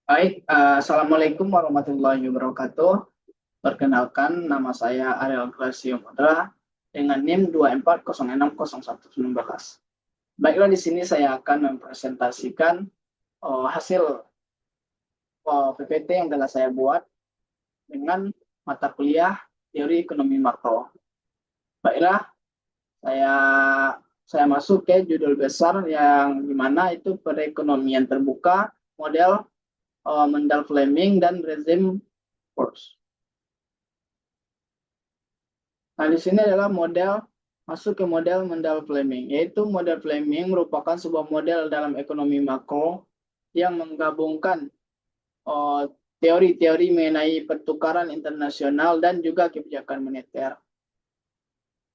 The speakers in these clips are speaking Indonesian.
Baik, Assalamualaikum warahmatullahi wabarakatuh. Perkenalkan, nama saya Ariel Gracio Modra dengan NIM 24060119. Baiklah, di sini saya akan mempresentasikan hasil PPT yang telah saya buat dengan mata kuliah Teori Ekonomi Makro. Baiklah, saya saya masuk ke judul besar yang dimana itu perekonomian terbuka, model Mendel Fleming dan rezim Force. Nah, di sini adalah masuk ke model Mendel Fleming, yaitu model Fleming merupakan sebuah model dalam ekonomi makro yang menggabungkan teori-teori mengenai pertukaran internasional dan juga kebijakan moneter.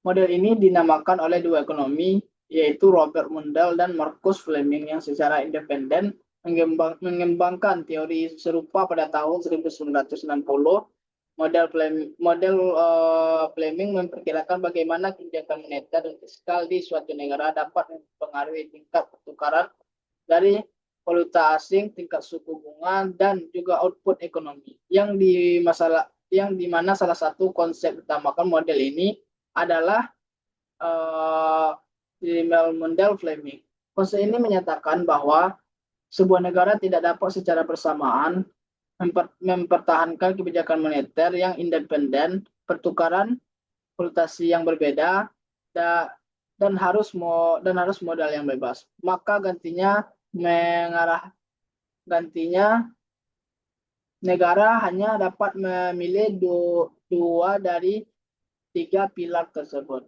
Model ini dinamakan oleh dua ekonomi, yaitu Robert Mundell dan Marcus Fleming, yang secara independen mengembangkan teori serupa pada tahun 1960. Fleming memperkirakan bagaimana kebijakan moneter dan fiskal di suatu negara dapat mempengaruhi tingkat pertukaran dari valuta asing, tingkat suku bunga, dan juga output ekonomi. Yang di mana salah satu konsep utamakan model ini adalah Mendel Fleming. Konsep ini menyatakan bahwa sebuah negara tidak dapat secara bersamaan mempertahankan kebijakan moneter yang independen, pertukaran valutasi yang berbeda, dan harus modal yang bebas. Maka gantinya negara hanya dapat memilih dua dari tiga pilar tersebut.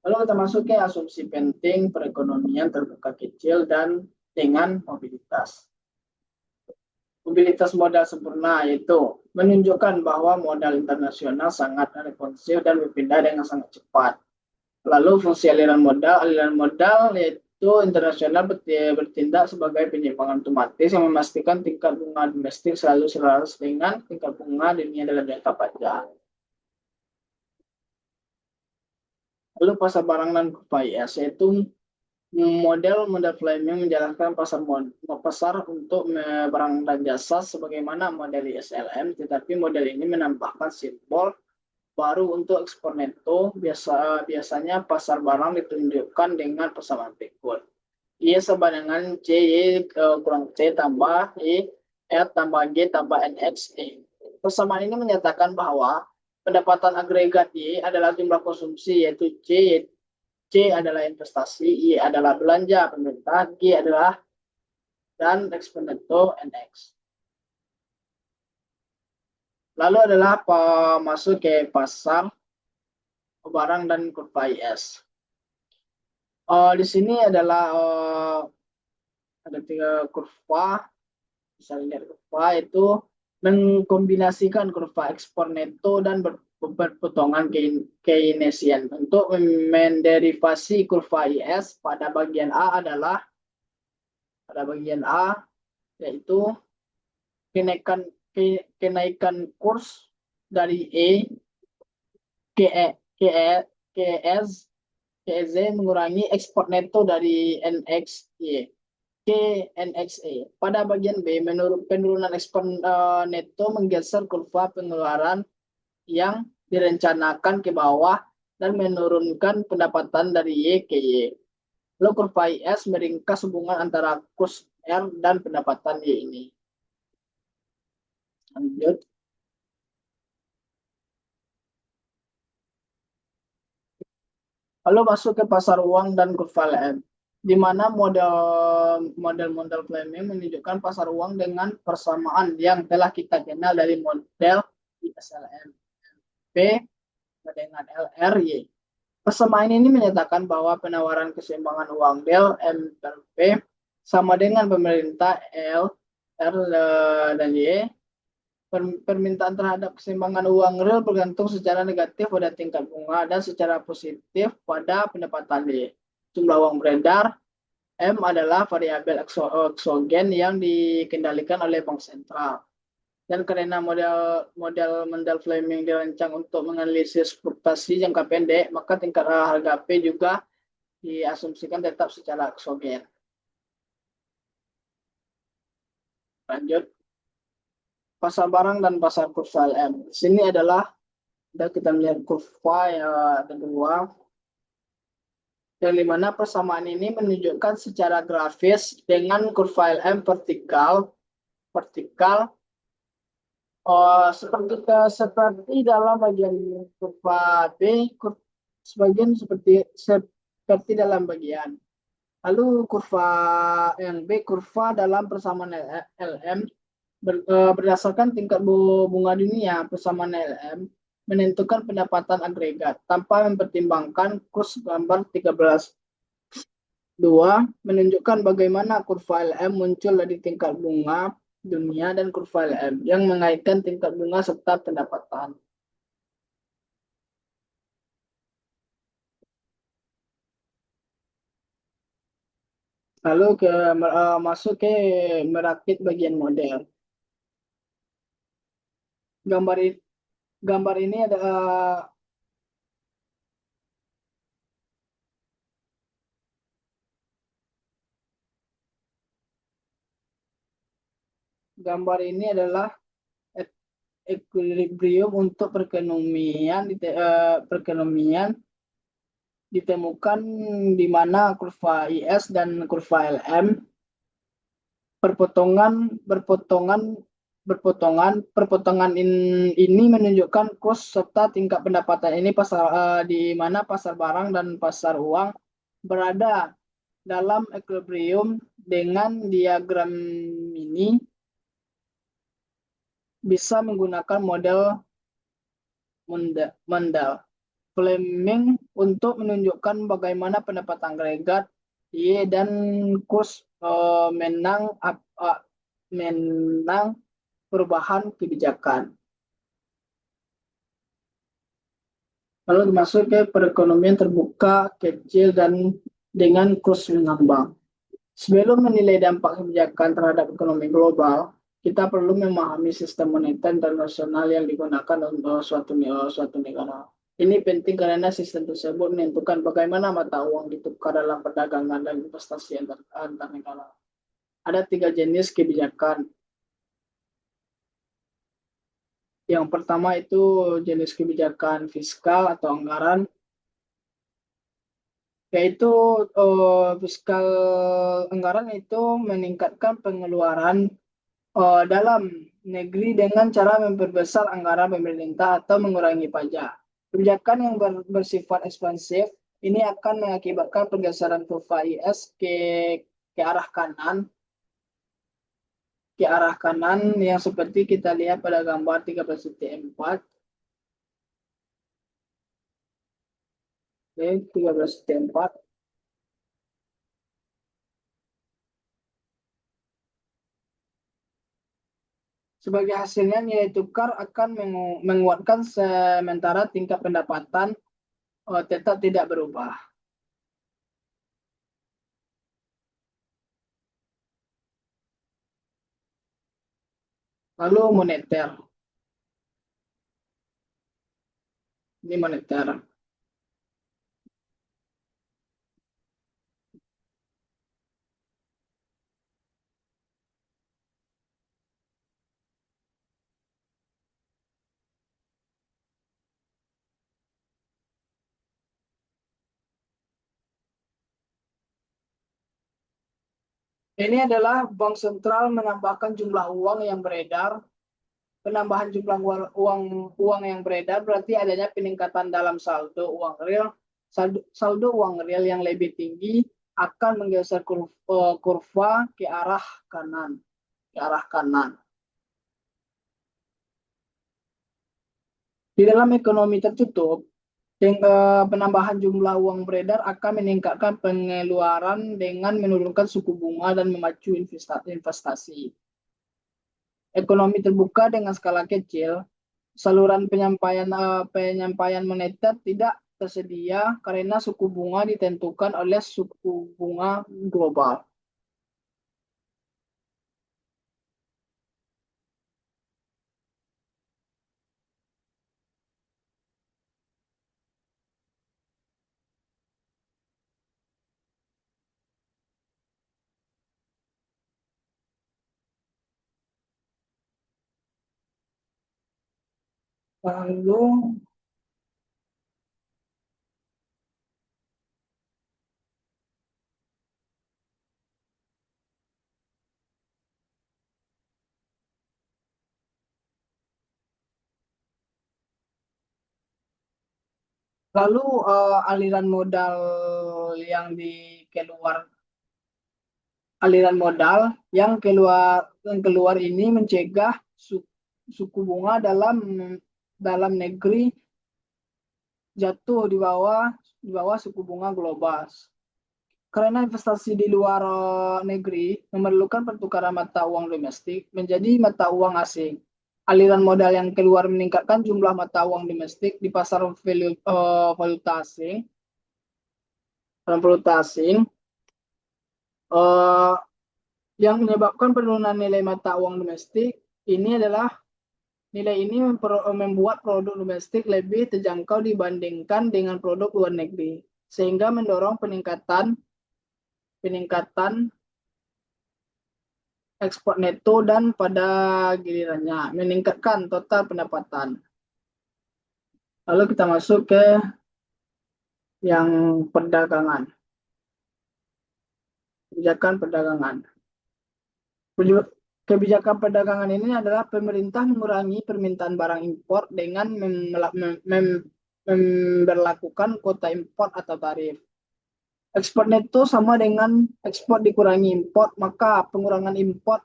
Lalu kita masuk ke asumsi penting perekonomian terbuka kecil dan dengan mobilitas. Mobilitas modal sempurna yaitu menunjukkan bahwa modal internasional sangat responsif dan berpindah dengan sangat cepat. Lalu fungsi aliran modal yaitu internasional bertindak sebagai penyimpangan otomatis yang memastikan tingkat bunga domestik selalu selaras dengan tingkat bunga dunia dalam jangka panjang. Lalu pasar barang dan kurva IS yaitu model Fleming menjalankan pasar untuk barang dan jasa sebagaimana model ISLM, tetapi model ini menambahkan simbol baru untuk ekspor neto. Biasanya pasar barang ditunjukkan dengan persamaan pikul. I sama dengan C, Y kurang C tambah I, R tambah G tambah NX, E. Persamaan ini menyatakan bahwa pendapatan agregat Y adalah jumlah konsumsi, yaitu C adalah investasi, I adalah belanja pemerintah, G adalah dan eksponento NX. Lalu adalah masuk ke pasar barang dan kurva IS. Di sini adalah ada tiga kurva. Misalnya kurva itu mengkombinasikan kurva ekspor neto dan berpotongan Keynesian. Untuk menderivasi kurva IS pada bagian A yaitu kenaikan kurs dari ke Z mengurangi ekspor neto dari NXY ke NXE. Pada bagian B, penurunan ekspor neto menggeser kurva pengeluaran yang direncanakan ke bawah dan menurunkan pendapatan dari Y ke Y. Lalu kurva IS meringkas hubungan antara kurs R dan pendapatan Y ini. Lanjut. Lalu masuk ke pasar uang dan kurva LM, di mana model Fleming menunjukkan pasar uang dengan persamaan yang telah kita kenal dari model ISLM P dengan LRY. Persamaan ini menyatakan bahwa penawaran keseimbangan uang del M per P sama dengan pemerintah L, R, dan Y. Permintaan terhadap keseimbangan uang real bergantung secara negatif pada tingkat bunga dan secara positif pada pendapatan D. Jumlah uang beredar M adalah variabel eksogen yang dikendalikan oleh bank sentral. Dan karena model Mendel Fleming dirancang untuk menganalisis fluktuasi jangka pendek, maka tingkat harga P juga diasumsikan tetap secara eksogen. Lanjut, pasar barang dan pasar kurva LM. Di sini adalah kita melihat kurva yang kedua, yang dimana persamaan ini menunjukkan secara grafis dengan kurva LM vertikal seperti dalam bagian kurva B, sebagian seperti dalam bagian. Lalu kurva yang B, kurva dalam persamaan LM berdasarkan tingkat bunga dunia. Persamaan LM menentukan pendapatan agregat tanpa mempertimbangkan kurs gambar 13. Dua, menunjukkan bagaimana kurva LM muncul dari tingkat bunga dunia dan kurva LM yang mengaitkan tingkat bunga serta pendapatan. Lalu masuk ke merakit bagian model. Gambar ini, gambar ini ada gambar ini adalah equilibrium untuk perekonomian ditemukan di mana kurva IS dan kurva LM perpotongan ini menunjukkan kurs serta tingkat pendapatan ini di mana pasar barang dan pasar uang berada dalam equilibrium. Dengan diagram ini bisa menggunakan model Mendel Fleming untuk menunjukkan bagaimana pendapatan agregat Y dan kurs menang perubahan kebijakan. Lalu masuk ke perekonomian terbuka kecil dan dengan kurs mengambang. Sebelum menilai dampak kebijakan terhadap ekonomi global, kita perlu memahami sistem moneter internasional yang digunakan untuk suatu negara. Ini penting karena sistem tersebut menentukan bagaimana mata uang ditukar dalam perdagangan dan investasi antar negara. Ada 3 jenis kebijakan. Yang pertama itu jenis kebijakan fiskal atau anggaran, yaitu fiskal anggaran itu meningkatkan pengeluaran dalam negeri dengan cara memperbesar anggaran pemerintah atau mengurangi pajak. Kebijakan yang bersifat ekspansif ini akan mengakibatkan pergeseran kurva IS ke arah kanan yang seperti kita lihat pada gambar 13.4. Oke, 13.4. Sebagai hasilnya nilai tukar akan menguatkan sementara tingkat pendapatan tetap tidak berubah. Lalu moneter. Ini moneter. Ini adalah bank sentral menambahkan jumlah uang yang beredar. Penambahan jumlah uang yang beredar berarti adanya peningkatan dalam saldo uang real. Saldo uang real yang lebih tinggi akan menggeser kurva ke arah kanan. Di dalam ekonomi tertutup, penambahan jumlah uang beredar akan meningkatkan pengeluaran dengan menurunkan suku bunga dan memacu investasi. Ekonomi terbuka dengan skala kecil, saluran penyampaian moneter tidak tersedia karena suku bunga ditentukan oleh suku bunga global. Lalu lalu aliran modal yang keluar aliran modal yang keluar ini mencegah suku bunga dalam negeri jatuh di bawah suku bunga global. Karena investasi di luar negeri memerlukan pertukaran mata uang domestik menjadi mata uang asing. Aliran modal yang keluar meningkatkan jumlah mata uang domestik di pasar valuta asing. Valuta asing eh, yang menyebabkan penurunan nilai mata uang domestik ini adalah nilai ini membuat produk domestik lebih terjangkau dibandingkan dengan produk luar negeri, sehingga mendorong peningkatan ekspor neto dan pada gilirannya meningkatkan total pendapatan. Lalu kita masuk ke yang perdagangan, kebijakan perdagangan. Kebijakan perdagangan ini adalah pemerintah mengurangi permintaan barang impor dengan memberlakukan kuota impor atau tarif. Ekspor neto sama dengan ekspor dikurangi impor, maka pengurangan impor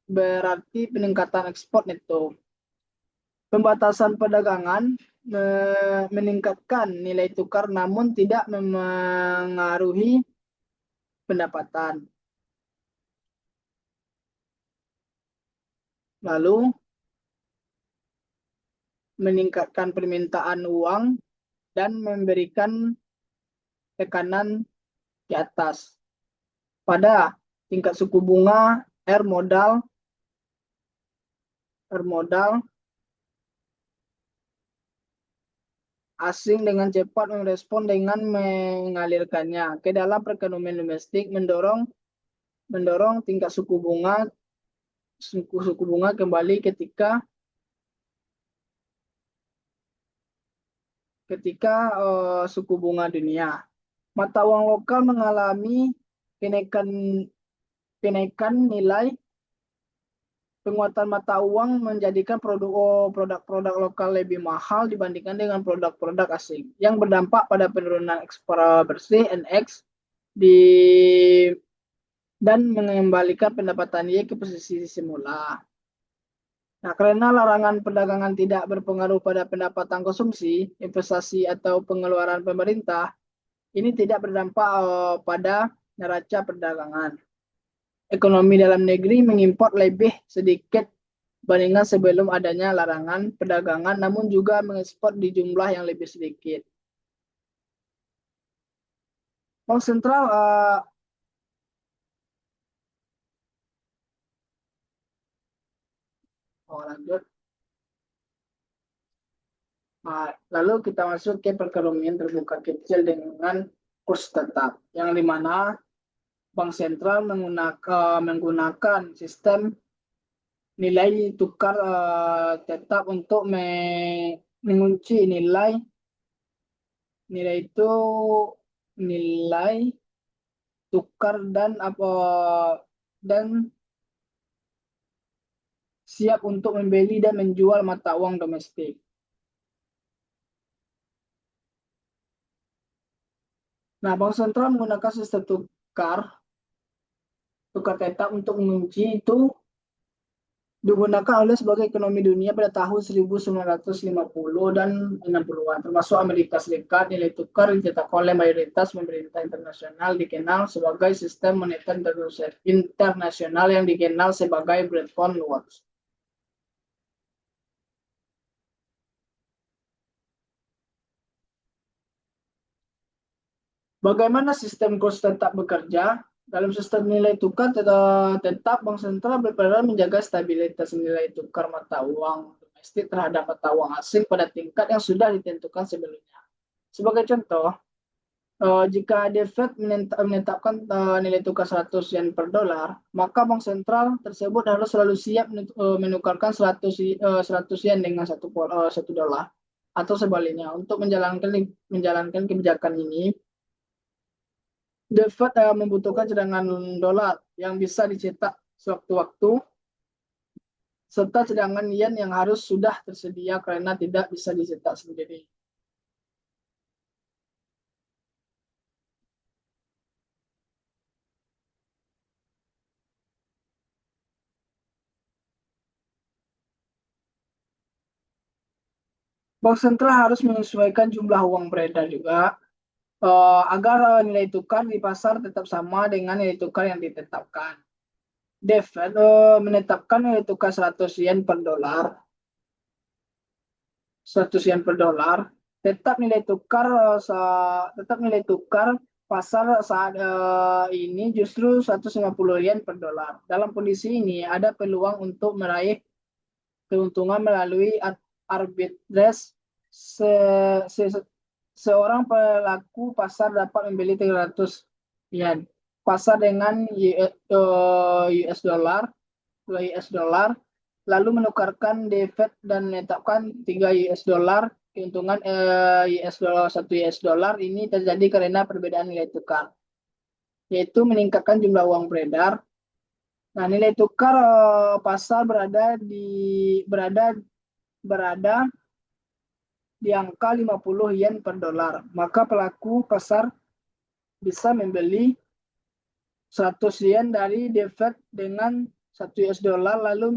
berarti peningkatan ekspor neto. Pembatasan perdagangan meningkatkan nilai tukar namun tidak memengaruhi pendapatan. Lalu meningkatkan permintaan uang dan memberikan tekanan di atas pada tingkat suku bunga R modal asing dengan cepat merespon dengan mengalirkannya ke dalam perekonomian domestik, mendorong tingkat suku bunga kembali ketika suku bunga dunia. Mata uang lokal mengalami kenaikan nilai. Penguatan mata uang menjadikan produk-produk lokal lebih mahal dibandingkan dengan produk-produk asing, yang berdampak pada penurunan ekspor bersih (NX) dan mengembalikan pendapatan Y ke posisi semula. Nah, karena larangan perdagangan tidak berpengaruh pada pendapatan konsumsi, investasi, atau pengeluaran pemerintah, ini tidak berdampak pada neraca perdagangan. Ekonomi dalam negeri mengimpor lebih sedikit bandingkan sebelum adanya larangan perdagangan, namun juga mengekspor di jumlah yang lebih sedikit. Bank sentral lanjut. Lalu kita masuk ke perekonomian terbuka kecil dengan kurs tetap, yang dimana bank sentral menggunakan sistem nilai tukar tetap untuk mengunci nilai itu nilai tukar dan siap untuk membeli dan menjual mata uang domestik. Nah, bank sentral menggunakan sistem tukar tetap untuk mengunci itu digunakan oleh sebagai ekonomi dunia pada tahun 1950 dan 60-an, termasuk Amerika Serikat. Nilai tukar dicetak oleh mayoritas pemerintah internasional dikenal sebagai sistem moneter internasional yang dikenal sebagai Bretton Woods. Bagaimana sistem kurs tetap bekerja? Dalam sistem nilai tukar tetap, bank sentral berperan menjaga stabilitas nilai tukar mata uang domestik terhadap mata uang asing pada tingkat yang sudah ditentukan sebelumnya. Sebagai contoh, Jika The Fed menetapkan nilai tukar 100 yen per dolar, maka bank sentral tersebut harus selalu siap menukarkan 100 yen dengan satu dolar atau sebaliknya. Untuk menjalankan kebijakan ini, The Fed membutuhkan cadangan dolar yang bisa dicetak sewaktu-waktu serta cadangan yen yang harus sudah tersedia karena tidak bisa dicetak sendiri. Bank sentral harus menyesuaikan jumlah uang beredar juga agar nilai tukar di pasar tetap sama dengan nilai tukar yang ditetapkan. The Fed menetapkan nilai tukar 100 yen per dolar, 100 yen per dolar, tetap nilai tukar pasar saat ini justru 150 yen per dolar. Dalam kondisi ini ada peluang untuk meraih keuntungan melalui arbitrage. Se, se, Seorang pelaku pasar dapat membeli 300 yen pasar dengan US dollar, US dollar, lalu menukarkan DFED dan menetapkan 3 US dollar. Keuntungan US dollar 1 US dollar ini terjadi karena perbedaan nilai tukar, yaitu meningkatkan jumlah uang beredar. Nah, nilai tukar pasar berada di angka 50 yen per dolar. Maka pelaku pasar bisa membeli 100 yen dari The Fed dengan 1 US dollar lalu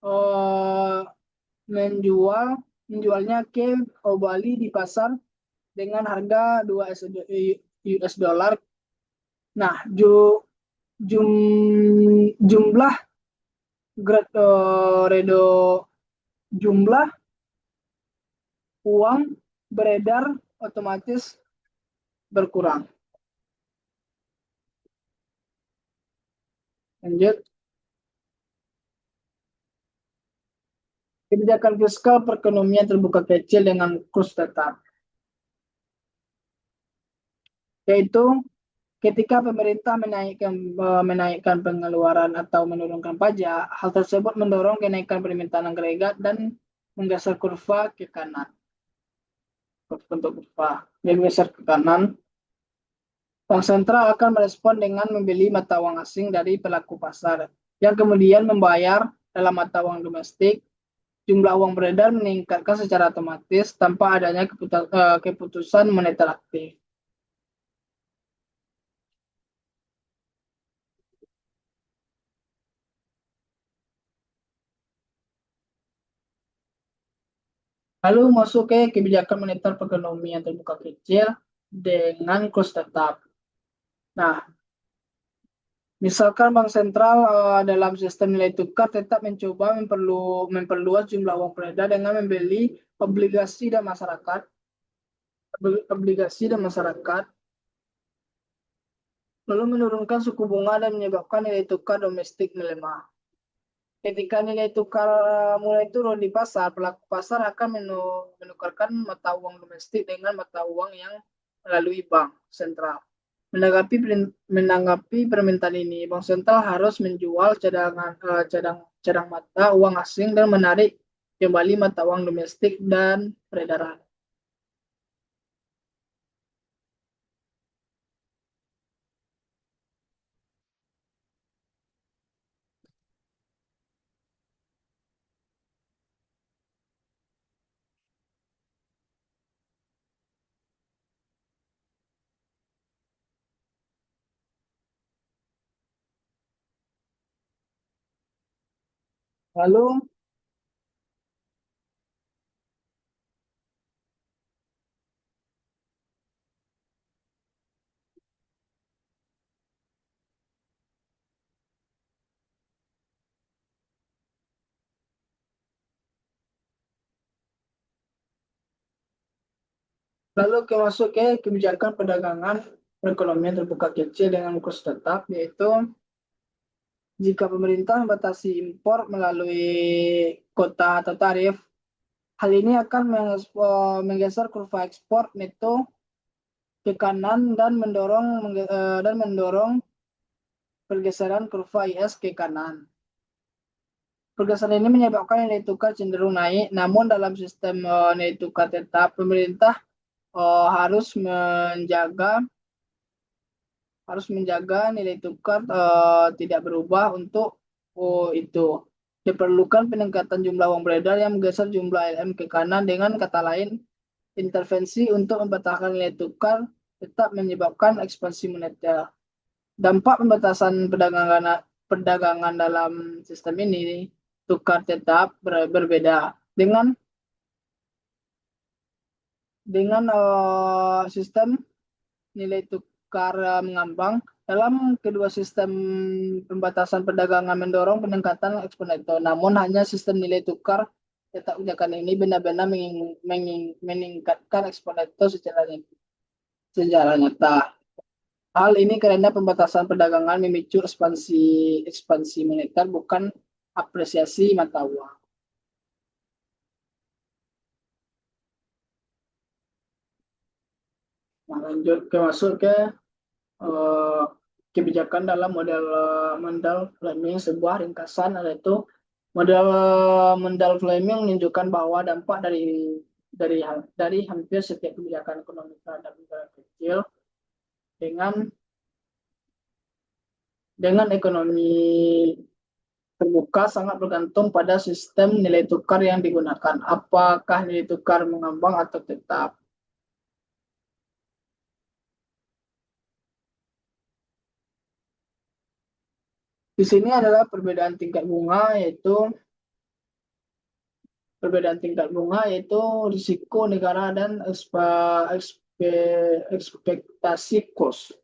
uh, menjualnya ke Bali di pasar dengan harga 2 US dollar. Nah, jum, jumlah redo jumlah uang beredar otomatis berkurang. Lanjut. Kebijakan fiskal perekonomian terbuka kecil dengan kurs tetap, yaitu ketika pemerintah menaikkan pengeluaran atau menurunkan pajak, hal tersebut mendorong kenaikan permintaan agregat dan menggeser kurva ke kanan. Untuk kurva bergeser ke kanan, bank sentral akan merespon dengan membeli mata uang asing dari pelaku pasar, yang kemudian membayar dalam mata uang domestik. Jumlah uang beredar meningkatkan secara otomatis tanpa adanya keputusan moneter aktif. Lalu masuk ke kebijakan moneter perekonomian terbuka kecil dengan kurs tetap. Nah, misalkan bank sentral dalam sistem nilai tukar tetap mencoba memperluas jumlah uang beredar dengan membeli obligasi dan masyarakat, lalu menurunkan suku bunga dan menyebabkan nilai tukar domestik melemah. Ketika nilai tukar mulai turun di pasar, pelaku pasar akan menukarkan mata uang domestik dengan mata uang yang melalui bank sentral. Menanggapi permintaan ini, bank sentral harus menjual cadang mata uang asing dan menarik kembali mata uang domestik dan peredaran. Lalu ke masuk ke kebijakan perdagangan perekonomian terbuka kecil dengan kurs tetap, yaitu jika pemerintah membatasi impor melalui kota atau tarif, hal ini akan menggeser kurva ekspor neto ke kanan dan mendorong pergeseran kurva IS ke kanan. Pergeseran ini menyebabkan nilai tukar cenderung naik, namun dalam sistem nilai tukar tetap, pemerintah harus menjaga nilai tukar tidak berubah untuk itu. Diperlukan peningkatan jumlah uang beredar yang menggeser jumlah LM ke kanan. Dengan kata lain, intervensi untuk membatalkan nilai tukar tetap menyebabkan ekspansi moneter. Dampak pembatasan perdagangan dalam sistem ini tukar tetap berbeda dengan sistem nilai tukar mengambang. Dalam kedua sistem pembatasan perdagangan mendorong peningkatan eksponensial, namun hanya sistem nilai tukar tetap kebijakan ini benar-benar meningkatkan eksponensial secara nyata. Hal ini karena pembatasan perdagangan memicu ekspansi moneter, bukan apresiasi mata uang. Nah, lanjut masuk ke kebijakan dalam model Fleming. Sebuah ringkasan yaitu model Fleming menunjukkan bahwa dampak dari hampir setiap kebijakan ekonomi terhadap negara kecil dengan ekonomi terbuka sangat bergantung pada sistem nilai tukar yang digunakan. Apakah nilai tukar mengambang atau tetap? Di sini adalah perbedaan tingkat bunga, yaitu risiko negara dan ekspektasi cost.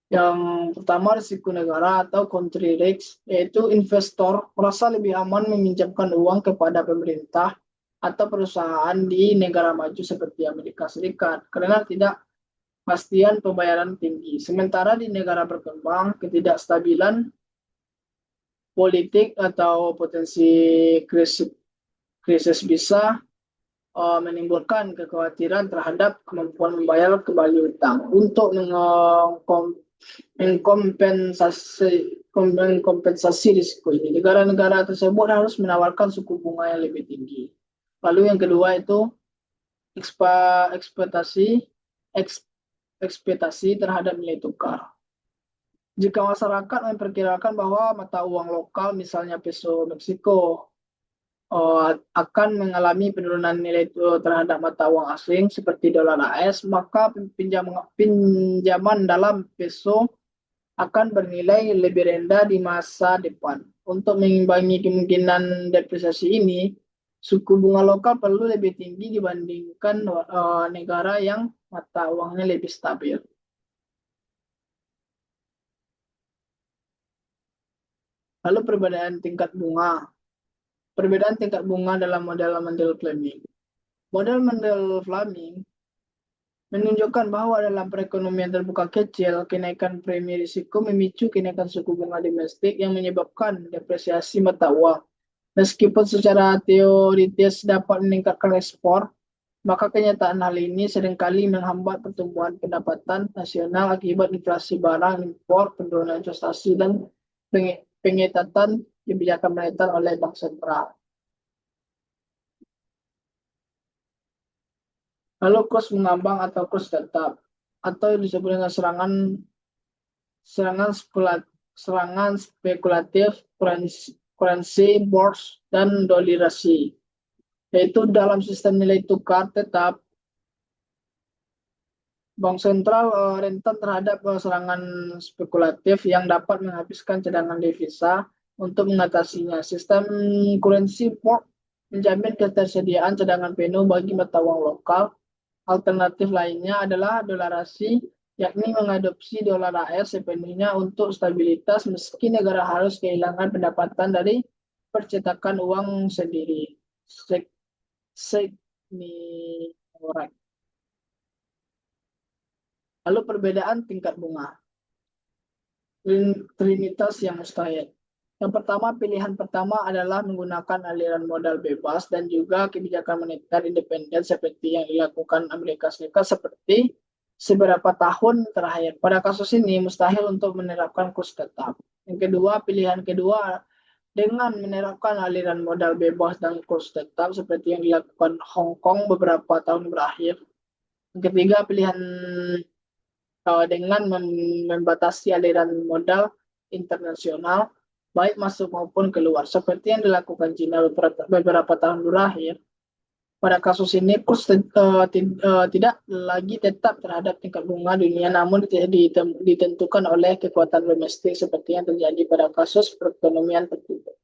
Yang pertama, risiko negara atau country risk, yaitu investor merasa lebih aman meminjamkan uang kepada pemerintah atau perusahaan di negara maju seperti Amerika Serikat karena tidak pastian pembayaran tinggi. Sementara di negara berkembang, ketidakstabilan politik atau potensi krisis bisa menimbulkan kekhawatiran terhadap kemampuan membayar kembali utang. Untuk mengkompensasi risiko ini, negara-negara tersebut harus menawarkan suku bunga yang lebih tinggi. Lalu yang kedua itu ekspektasi terhadap nilai tukar. Jika masyarakat memperkirakan bahwa mata uang lokal, misalnya peso Meksiko, akan mengalami penurunan nilai terhadap mata uang asing seperti dolar AS, maka pinjaman dalam peso akan bernilai lebih rendah di masa depan. Untuk mengimbangi kemungkinan depresiasi ini, suku bunga lokal perlu lebih tinggi dibandingkan negara yang mata uangnya lebih stabil. Lalu perbedaan tingkat bunga. Perbedaan tingkat bunga dalam model Fleming. Model Fleming menunjukkan bahwa dalam perekonomian terbuka kecil, kenaikan premi risiko memicu kenaikan suku bunga domestik yang menyebabkan depresiasi mata uang. Meskipun secara teoritis dapat meningkatkan ekspor, maka kenyataan hal ini seringkali menghambat pertumbuhan pendapatan nasional akibat inflasi barang impor, penurunan investasi, dan pengetatan kebijakan moneter oleh bank sentral. Lalu kurs mengambang atau kurs tetap, atau yang disebut dengan serangan spekulatif, currency bourse, dan dolerasi. Yaitu dalam sistem nilai tukar tetap, bank sentral rentan terhadap serangan spekulatif yang dapat menghabiskan cadangan devisa untuk mengatasinya. Sistem currency bourse menjamin ketersediaan cadangan penuh bagi mata uang lokal. Alternatif lainnya adalah dolarasi, yakni mengadopsi dolar AS sepenuhnya untuk stabilitas meski negara harus kehilangan pendapatan dari percetakan uang sendiri. Lalu perbedaan tingkat bunga. Trinitas yang mustahil. Yang pertama, pilihan pertama adalah menggunakan aliran modal bebas dan juga kebijakan moneter independen seperti yang dilakukan Amerika Serikat, seperti seberapa tahun terakhir. Pada kasus ini mustahil untuk menerapkan kurs tetap. Yang kedua, pilihan kedua dengan menerapkan aliran modal bebas dan kurs tetap seperti yang dilakukan Hong Kong beberapa tahun terakhir. Yang ketiga, pilihan dengan membatasi aliran modal internasional baik masuk maupun keluar seperti yang dilakukan China beberapa tahun terakhir. Pada kasus ini, kurs tidak lagi tetap terhadap tingkat bunga dunia, namun ditentukan oleh kekuatan domestik seperti yang terjadi pada kasus perekonomian tertutup.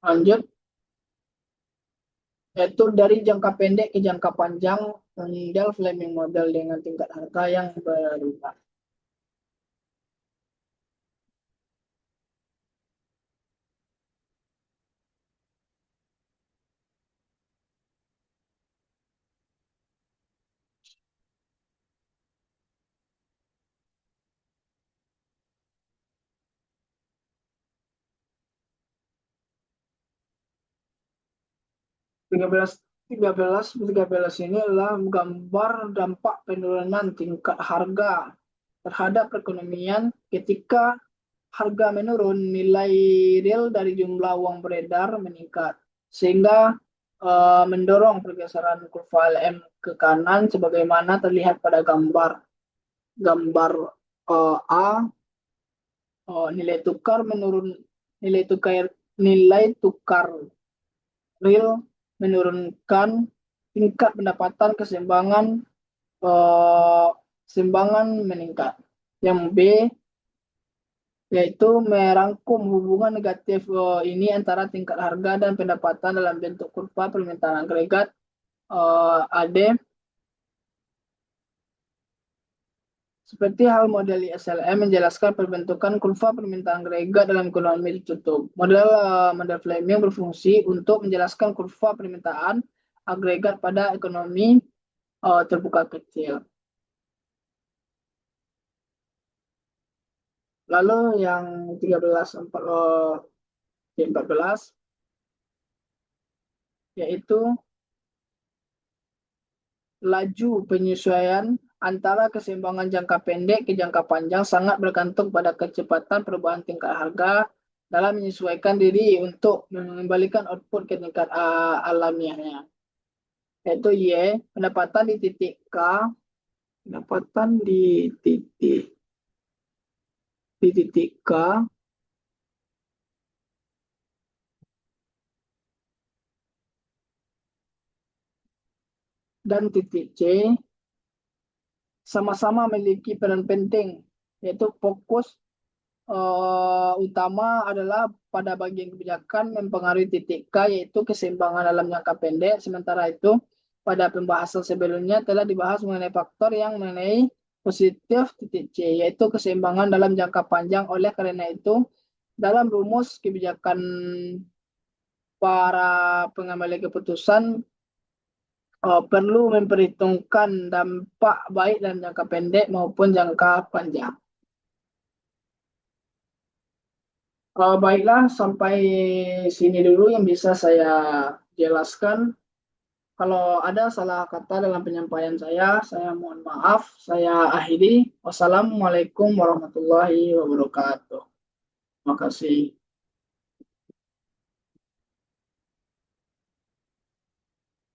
Lanjut, yaitu dari jangka pendek ke jangka panjang, model Fleming model dengan tingkat harga yang berubah. 13 13 ini adalah gambar dampak penurunan tingkat harga terhadap perekonomian ketika harga menurun, nilai real dari jumlah uang beredar meningkat, sehingga mendorong pergeseran kurva LM ke kanan sebagaimana terlihat pada gambar gambar A. Nilai tukar menurun, nilai tukar real menurunkan, tingkat pendapatan keseimbangan meningkat. Yang B yaitu merangkum hubungan negatif ini antara tingkat harga dan pendapatan dalam bentuk kurva permintaan agregat AD. Seperti hal model ISLM menjelaskan perbentukan kurva permintaan agregat dalam ekonomi tertutup. Model Fleming berfungsi untuk menjelaskan kurva permintaan agregat pada ekonomi terbuka kecil. Lalu yang 14 yaitu laju penyesuaian antara keseimbangan jangka pendek ke jangka panjang sangat bergantung pada kecepatan perubahan tingkat harga dalam menyesuaikan diri untuk mengembalikan output ke tingkat alamiahnya. Yaitu Y, pendapatan di titik K, pendapatan di titik K dan titik C sama-sama memiliki peran penting, yaitu fokus utama adalah pada bagian kebijakan mempengaruhi titik K, yaitu keseimbangan dalam jangka pendek. Sementara itu, pada pembahasan sebelumnya telah dibahas mengenai faktor yang mengenai positif titik C, yaitu keseimbangan dalam jangka panjang. Oleh karena itu, dalam rumus kebijakan para pengambil keputusan perlu memperhitungkan dampak baik dalam jangka pendek maupun jangka panjang. Baiklah, sampai sini dulu yang bisa saya jelaskan. Kalau ada salah kata dalam penyampaian saya mohon maaf. Saya akhiri. Wassalamualaikum warahmatullahi wabarakatuh. Terima kasih.